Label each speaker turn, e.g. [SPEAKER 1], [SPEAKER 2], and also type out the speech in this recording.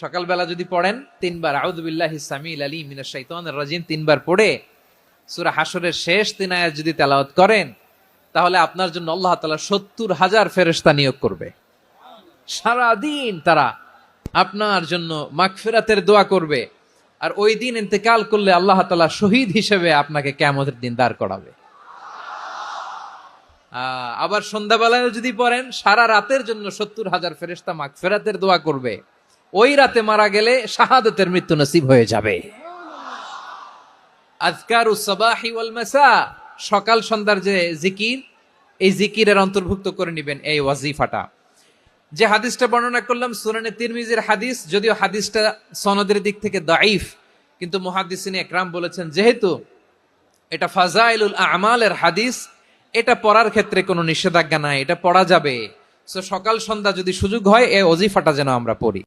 [SPEAKER 1] সকালবেলা যদি পড়েন 3 বার আউযু বিল্লাহি সামিল আলিম মিনাশ শাইতানির রাজিম 3 বার পড়ে সূরা হাশরের শেষ 3 আয়াত যদি তেলাওয়াত করেন, তাহলে আপনার জন্য আল্লাহ তাআলা 70,000 ফেরেশতা নিয়োগ করবে। সারা দিন তারা আপনার জন্য মাগফিরাতের দোয়া করবে। আর ওই দিন ইন্তেকাল করলে আল্লাহ তাআলা শহীদ হিসেবে আপনাকে কিয়ামতের দিন দাঁড় করাবে। আবার সন্ধ্যাবেলায় যদি পড়েন, সারা রাতের জন্য 70,000 ফেরেশতা মাগফিরাতের দোয়া করবে। ওই রাতে মারা গেলে শাহাদাতের মৃত্যু নসিব হয়ে যাবে। আযকারুস সাবাহি ওয়াল মাসা, সকাল সন্ধ্যার যে জিকির, এই জিকিরের অন্তর্ভুক্ত করে নেবেন এই ওয়াজিফাটা। যে হাদিসটা বর্ণনা করলাম সুনানে তিরমিজির হাদিস, যদিও হাদিসটা সনদের দিক থেকে দাঈফ, কিন্তু মুহাদ্দিসিনে একরাম বলেছেন যেহেতু এটা ফাজাইলুল আমালের হাদিস, এটা পড়ার ক্ষেত্রে কোনো নিষেধাজ্ঞা নাই, এটা পড়া যাবে। সো সকাল সন্ধ্যা যদি সুযোগ হয় এই ওয়াজিফাটা যেন আমরা পড়ি।